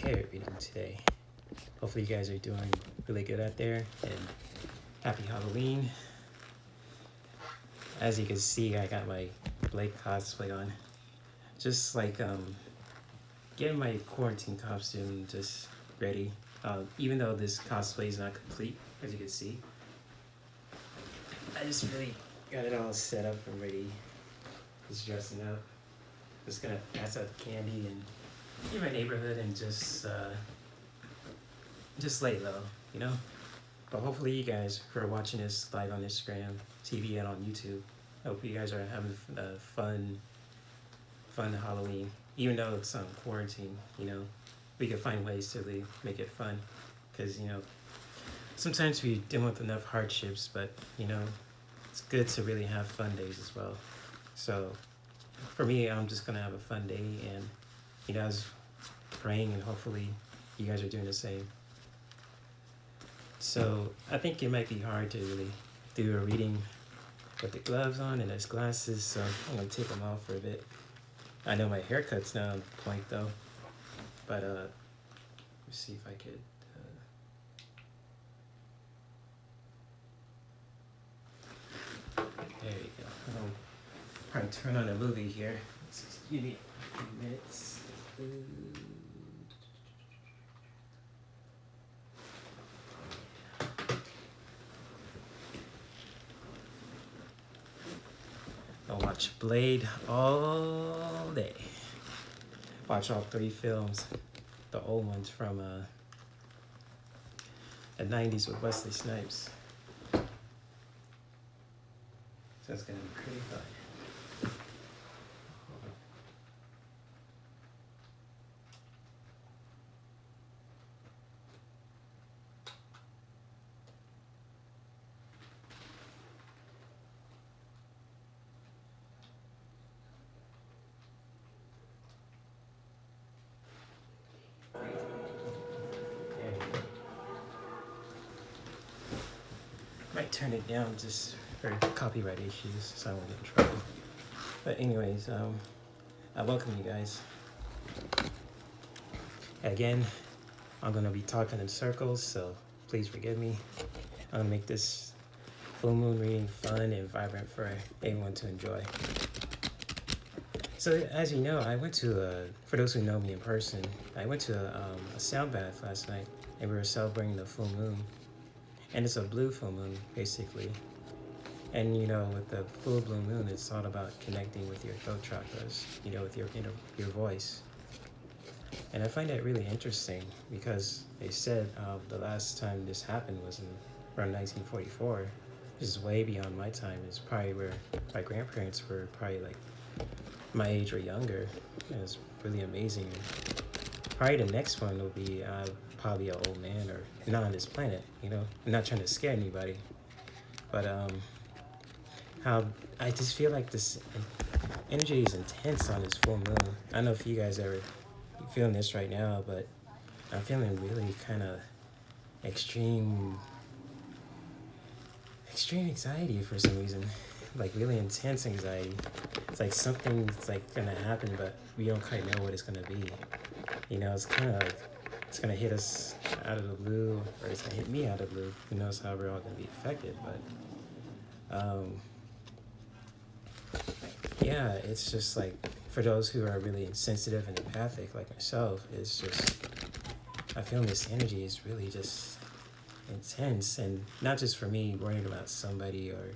tarot reading today. Hopefully you guys are doing really good out there, and happy Halloween. As you can see, I got my Blake cosplay on. Just like getting my quarantine costume just ready. Even though this cosplay is not complete, as you can see, I just really got it all set up and ready. Just dressing up. Just gonna pass out candy and in my neighborhood and just lay low, you know. But hopefully you guys who are watching this live on Instagram, TV, and on YouTube, I hope you guys are having a fun Halloween. Even though it's quarantine, you know, we can find ways to really make it fun. Because, you know, sometimes we deal with enough hardships, but, you know, it's good to really have fun days as well. So for me, I'm just going to have a fun day, and you guys praying, and hopefully you guys are doing the same. So I think it might be hard to really do a reading with the gloves on and there's glasses, so I'm gonna take them off for a bit. I know my haircut's not on point though, but let's see if I could. There you go. I'll probably turn on a movie here. Just give me a few minutes. I'll watch Blade all day. Watch all 3 films, the old ones from the 90s with Wesley Snipes. So it's gonna be pretty fun. Might turn it down just for copyright issues, so I won't get in trouble. But anyways, I welcome you guys. Again, I'm gonna be talking in circles, so please forgive me. I'm gonna make this full moon reading fun and vibrant for everyone to enjoy. So as you know, I went to, for those who know me in person, I went to a sound bath last night, and we were celebrating the full moon. And it's a blue full moon, basically. And you know, with the full blue moon, it's all about connecting with your throat chakras, you know, with your voice. And I find that really interesting because they said the last time this happened was in around 1944, which is way beyond my time. It's probably where my grandparents were probably like my age or younger. And it's really amazing. Probably the next one will be probably an old man or not on this planet, you know. I'm not trying to scare anybody, but how I just feel like this energy is intense on this full moon. I don't know if you guys ever feeling this right now, but I'm feeling really kind of extreme anxiety for some reason, like really intense anxiety. It's like something's like gonna happen, but we don't quite know what it's gonna be. You know, it's kind of like it's gonna hit us out of the blue, or it's gonna hit me out of the blue. Who knows how we're all gonna be affected, but yeah, it's just like for those who are really sensitive and empathic like myself, it's just I feel this energy is really just intense, and not just for me worrying about somebody or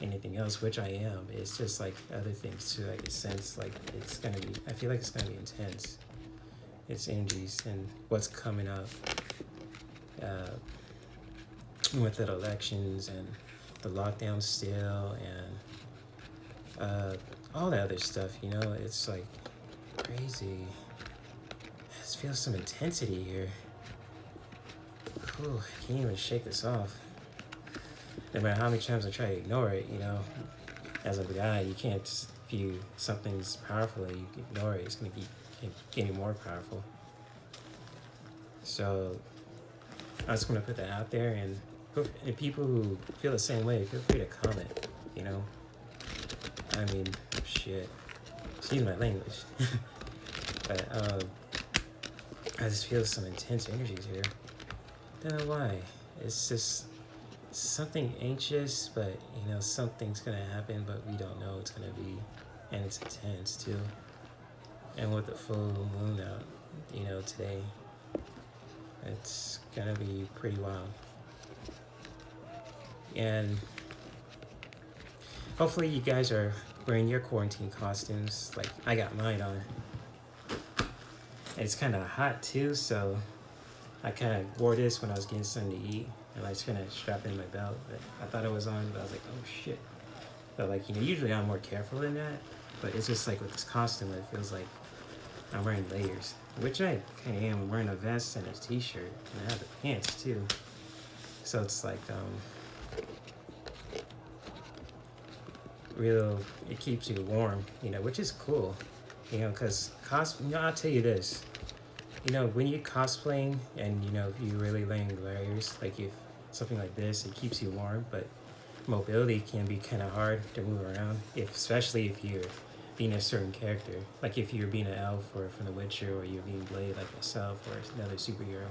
anything else, which I am. It's just like other things too. Like a sense like it's gonna be. I feel like it's gonna be intense. Its energies and what's coming up with the elections and the lockdown still and all that other stuff, you know. It's like crazy. I just feel some intensity here. Whew, I can't even shake this off. No matter how many times I try to ignore it, you know, as a guy, you can't just, if something's powerful and you ignore it, it's gonna keep getting more powerful. So I just want to put that out there, and people who feel the same way, feel free to comment, you know. I mean, shit, excuse my language. But I just feel some intense energies here. Don't know why. It's just something anxious, but you know something's gonna happen, but we don't know it's gonna be, and it's intense too. And with the full moon out, you know, today, it's gonna be pretty wild. And hopefully, you guys are wearing your quarantine costumes. Like I got mine on. And it's kind of hot too, so I kind of wore this when I was getting something to eat, and I just kind of strapped it in my belt. But I thought it was on, but I was like, oh shit. But like, you know, usually I'm more careful than that. But it's just like with this costume, it feels like I'm wearing layers, which I kind of am. I'm wearing a vest and a t-shirt, and I have the pants too. So it's like, real, it keeps you warm, you know, which is cool, you know, because you know, I'll tell you this, you know, when you're cosplaying and, you know, you really laying layers, like if something like this, it keeps you warm, but mobility can be kind of hard to move around, especially if you're being a certain character. Like if you're being an elf or from The Witcher, or you're being Blade like myself, or another superhero,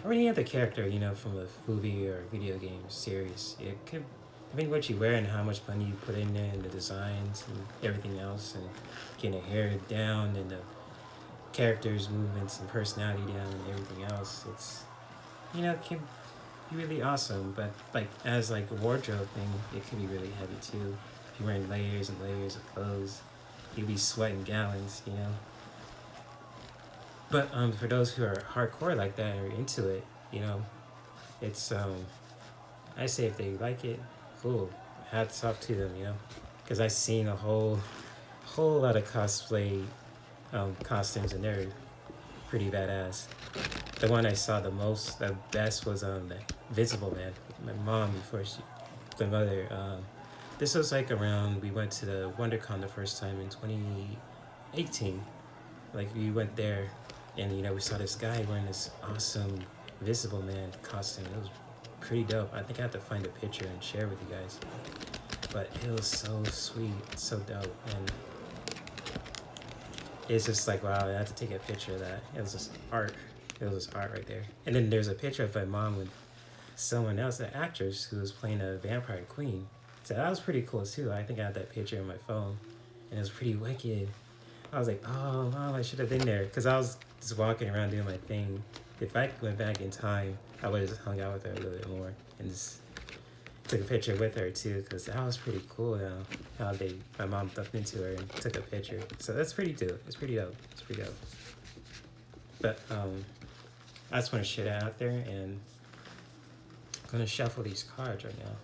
or any other character, you know, from a movie or video game series. It could, I think what you wear and how much money you put in there and the designs and everything else, and getting the hair down and the characters' movements and personality down and everything else, it's, you know, it can be really awesome. But like as like a wardrobe thing, it can be really heavy too. If you're wearing layers and layers of clothes, you'll be sweating gallons, you know. But for those who are hardcore like that or into it, you know, it's I say if they like it, cool. Hats off to them, you know, because I've seen a whole lot of cosplay costumes, and they're pretty badass. The one I saw the best was the Invisible Man. My mom before she, my mother. This was like around, we went to the WonderCon the first time in 2018. Like we went there, and you know we saw this guy wearing this awesome Invisible Man costume. It was pretty dope. I think I have to find a picture and share with you guys. But it was so sweet, so dope, and it's just like wow. I had to take a picture of that. It was just art. It was just art right there. And then there's a picture of my mom with someone else, an actress who was playing a vampire queen. So that was pretty cool too. I think I had that picture in my phone, and it was pretty wicked. I was like, oh mom, I should have been there, because I was just walking around doing my thing. If I went back in time, I would have just hung out with her a little bit more and just took a picture with her too, because that was pretty cool. How my mom bumped into her and took a picture. So that's pretty dope. It's pretty dope. It's pretty dope. But I just want to share that out there, and I'm gonna shuffle these cards right now.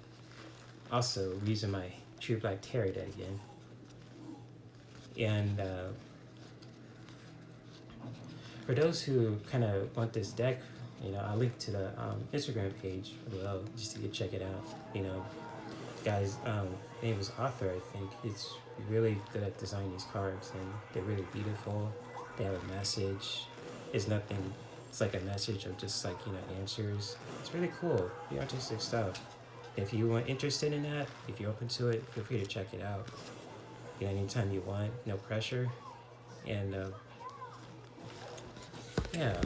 Also using my True Black Tarot deck again. And for those who kind of want this deck, you know, I'll link to the Instagram page below just to check it out. You know, guys, name is Author, I think. It's really good at designing these cards, and they're really beautiful. They have a message. It's nothing, it's like a message of just like, you know, answers. It's really cool, the artistic stuff. If you are interested in that, if you're open to it, feel free to check it out. You know, anytime you want, no pressure. And yeah.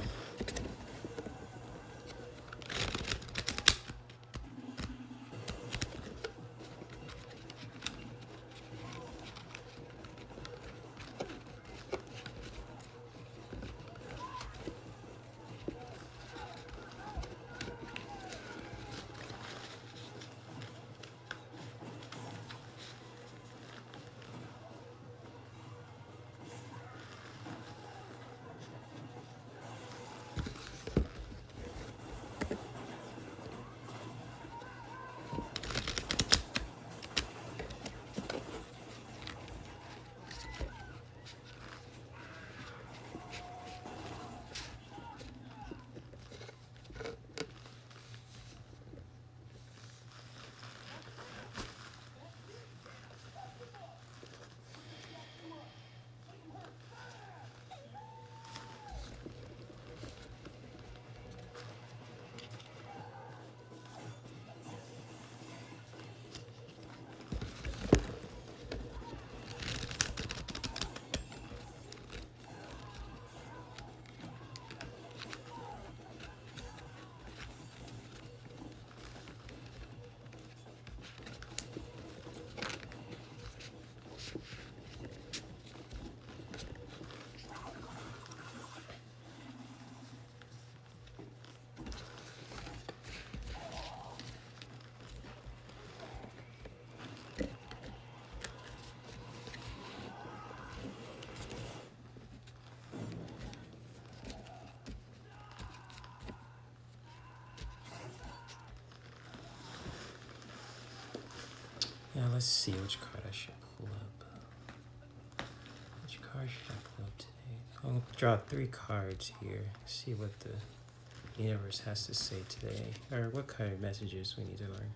Now let's see which card I should pull up. Which card should I pull up today? I'll draw 3 cards here. See what the universe has to say today, or what kind of messages we need to learn.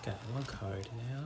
Got 1 card now.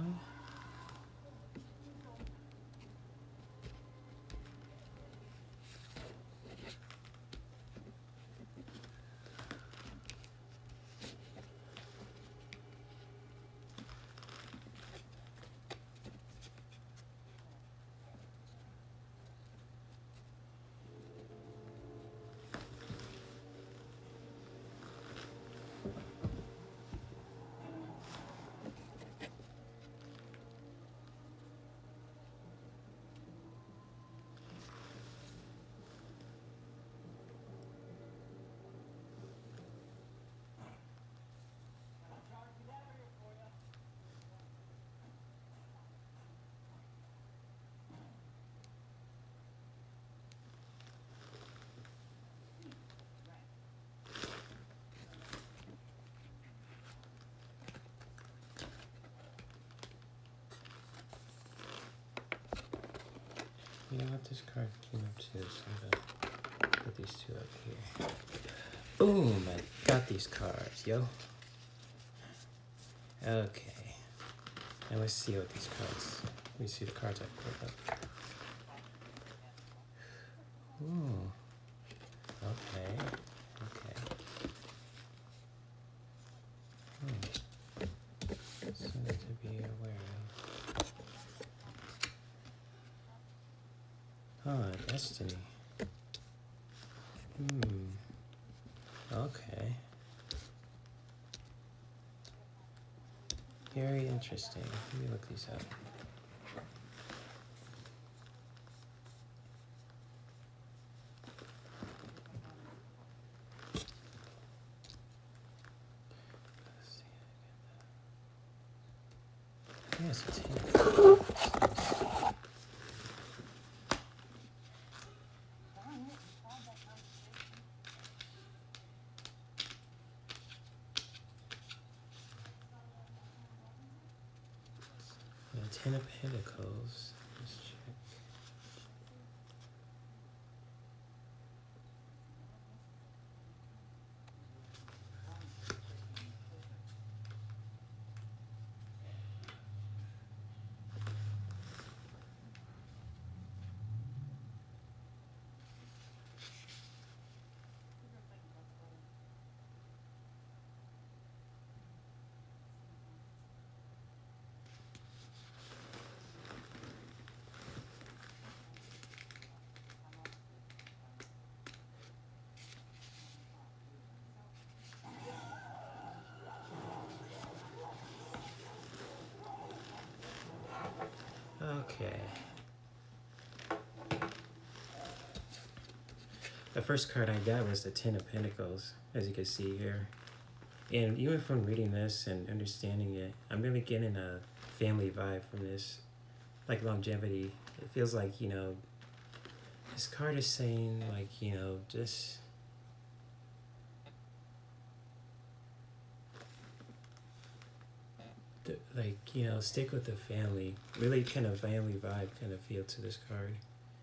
You know what this card came up to, so I'm gonna put these 2 up here. Boom! I got these cards, yo. Okay. Now let's see what these cards. Let me see the cards I pulled up. Ooh. Okay. Okay. Something to be aware of. Oh, destiny. Okay. Very interesting. Let me look these up. Yes, it's here. Ten of Pentacles. Let's check. Okay. The first card I got was the Ten of Pentacles, as you can see here. And even from reading this and understanding it, I'm really getting a family vibe from this, like longevity. It feels like, you know, this card is saying, like, you know, just like, you know, stick with the family. Really kind of family vibe kind of feel to this card.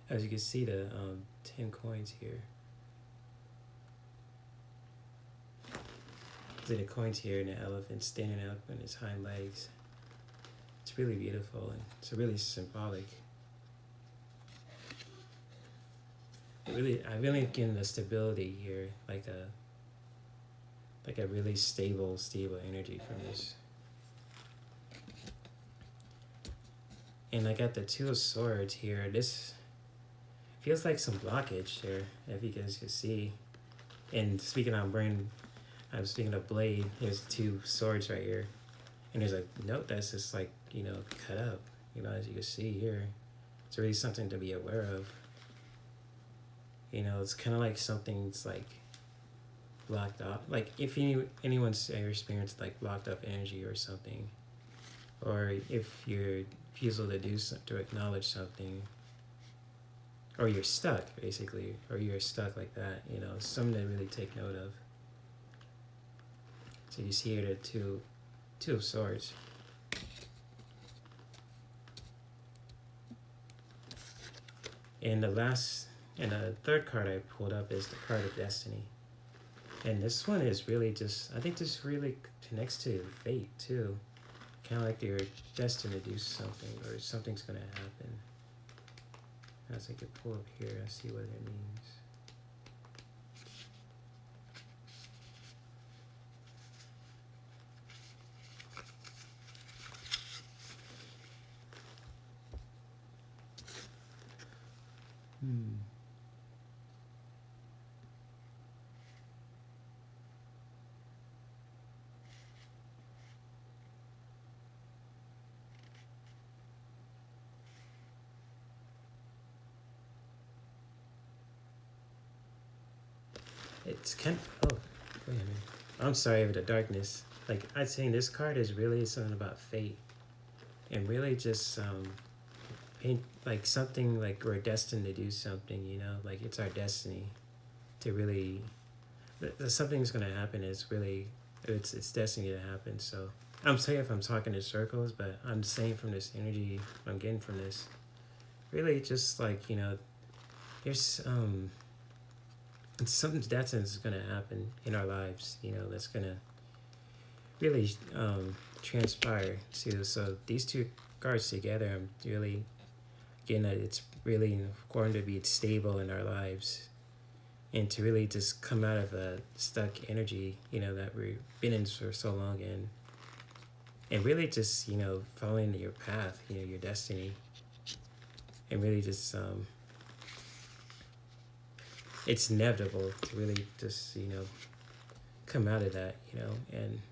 As you can see, the 10 coins here. See the coins here and the elephant standing up on his hind legs. It's really beautiful and it's really symbolic. I'm really getting the stability here, like a really stable energy from this. And I got the Two of Swords here. This feels like some blockage there, if you guys can see. And speaking of brain, I'm speaking of blade. There's 2 swords right here, and there's a note that's just like, you know, cut up. You know, as you can see here, it's really something to be aware of. You know, it's kind of like something's like blocked off. Like if anyone's ever experienced like blocked up energy or something, or if you're refusal to do to acknowledge something, or you're stuck basically, or you're stuck like that, you know, something to really take note of. So you see here the two of swords. And the third card I pulled up is the card of destiny. And this one is really just, I think this really connects to fate too. Kind of like you're destined to do something, or something's going to happen. As I could pull up here, I see what it means. It's kind of, oh, wait a minute. I'm sorry for the darkness. Like, I'd say this card is really something about fate. And really just paint, like something like we're destined to do something, you know? Like, it's our destiny to really, something's going to happen. It's really, it's destiny to happen. So I'm sorry if I'm talking in circles, but I'm saying from this energy I'm getting from this, really just like, you know, there's something that's going to happen in our lives, you know, that's going to really transpire too. So these two cards together, I'm really getting that it's really going to be stable in our lives, and to really just come out of a stuck energy, you know, that we've been in for so long, and really just, you know, following your path, you know, your destiny, and really just it's inevitable to really just, you know, come out of that, you know. And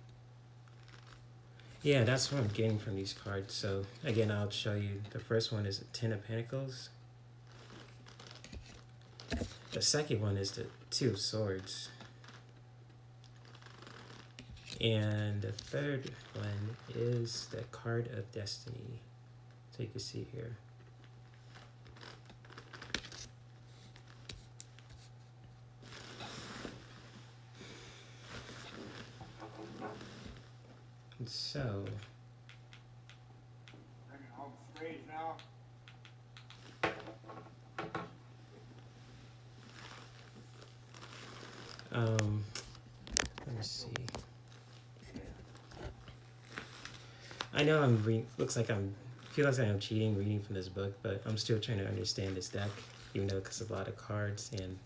yeah, that's what I'm getting from these cards. So again, I'll show you. The first one is the Ten of Pentacles. The second one is the Two of Swords. And the third one is the Card of Destiny. So you can see here. And so, let me see. I know looks like feel like I'm cheating reading from this book, but I'm still trying to understand this deck, even though because a lot of cards, and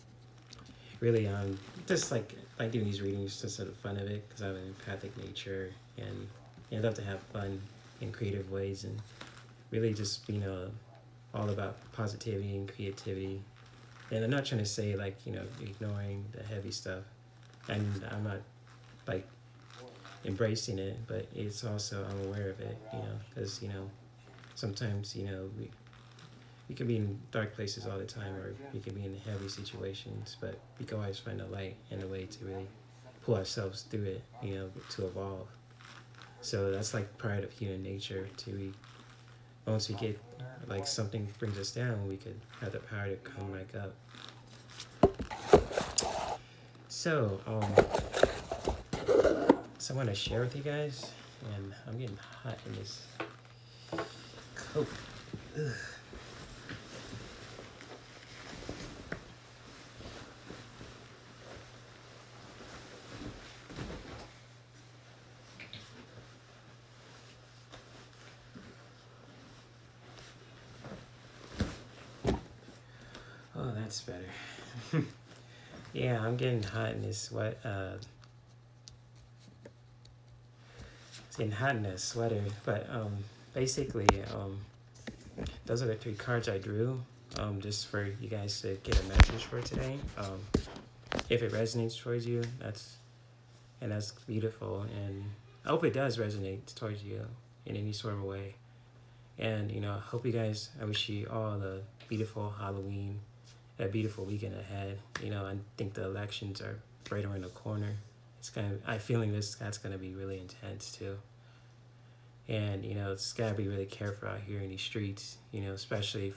really just like doing these readings just for the fun of it, because I have an empathic nature, and I love to have fun in creative ways, and really just, you know, all about positivity and creativity. And I'm not trying to say like, you know, ignoring the heavy stuff, and I'm not like embracing it, but it's also, I'm aware of it, you know, because, you know, sometimes, you know, we can be in dark places all the time, or we can be in heavy situations, but we can always find a light and a way to really pull ourselves through it, you know, to evolve. So that's like part of human nature, once we get, like, something brings us down, we could have the power to come back up. So, I want to share with you guys, and I'm getting hot in this coat. Ugh. Oh, that's better. Yeah, I'm getting hot in this sweater, but basically, those are the three cards I drew, just for you guys to get a message for today. If it resonates towards you, that's beautiful, and I hope it does resonate towards you in any sort of way. And, you know, I wish you all a beautiful Halloween, a beautiful weekend ahead. You know, I think the elections are right around the corner. That's gonna be really intense too. And it's gotta be really careful out here in these streets. Especially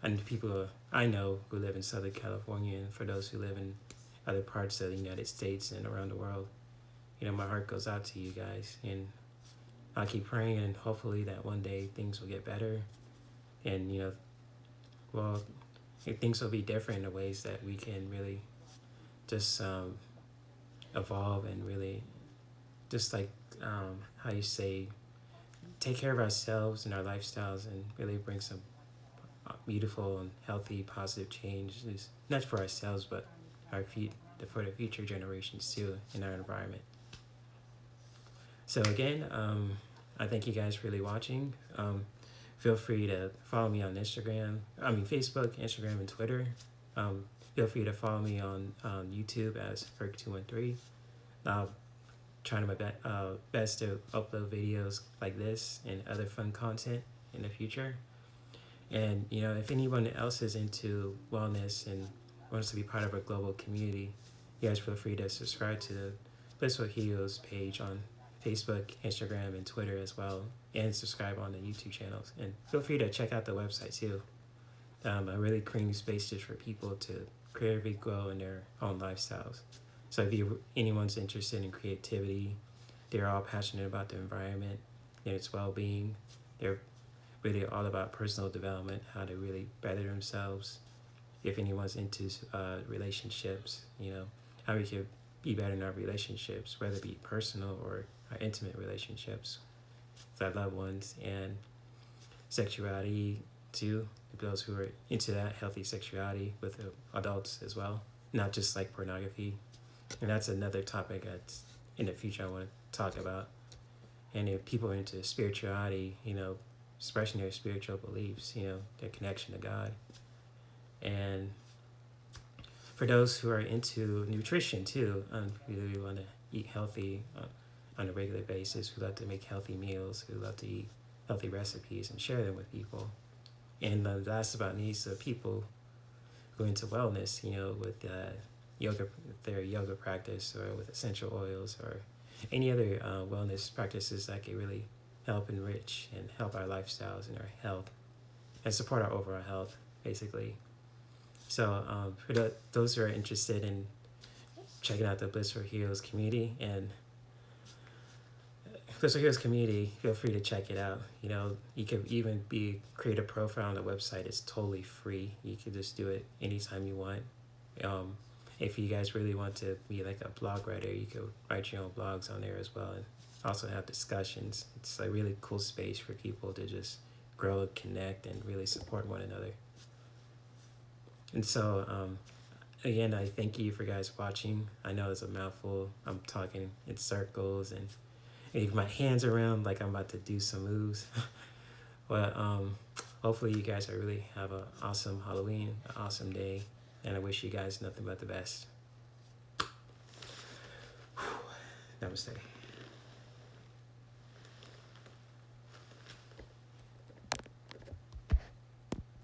and people I know who live in Southern California, and for those who live in other parts of the United States and around the world. My heart goes out to you guys, and I keep praying, and hopefully that one day things will get better, and well, things will be different in ways that we can really just evolve and really just like how you say, take care of ourselves and our lifestyles and really bring some beautiful and healthy, positive changes, not for ourselves, but for the future generations too in our environment. So again, I thank you guys for really watching. Feel free to follow me on Facebook, Instagram, and Twitter. Feel free to follow me on YouTube as Herc213. I'll try my best to upload videos like this and other fun content in the future. And if anyone else is into wellness and wants to be part of a global community, you guys feel free to subscribe to the Blissful Heroes page on Facebook, Instagram, and Twitter as well, and subscribe on the YouTube channels. And feel free to check out the website too. I really creating spaces for people to creatively grow in their own lifestyles. So if anyone's interested in creativity, they're all passionate about the environment and its well-being. They're really all about personal development, how to really better themselves. If anyone's into relationships, how we can be better in our relationships, whether it be personal or our intimate relationships with our loved ones, and sexuality too, those who are into that, healthy sexuality with adults as well, not just like pornography. And that's another topic that's in the future I want to talk about. And if people are into spirituality, expressing their spiritual beliefs, their connection to God. And for those who are into nutrition too, we really want to eat healthy on a regular basis, who love to make healthy meals, who love to eat healthy recipes and share them with people. And last but not least, people who are into wellness, with their yoga practice, or with essential oils, or any other wellness practices that can really help enrich and help our lifestyles and our health and support our overall health, basically. So for those who are interested in checking out the Blissful Heroes community and Blissful Heroes community, feel free to check it out. You can even create a profile on the website. It's totally free. You can just do it anytime you want. If you guys really want to be like a blog writer, you can write your own blogs on there as well, and also have discussions. It's a really cool space for people to just grow, connect, and really support one another. And so, again, I thank you for guys watching. I know it's a mouthful. I'm talking in circles and if my hands around like I'm about to do some moves. But hopefully you guys really have an awesome Halloween, an awesome day, and I wish you guys nothing but the best. Namaste.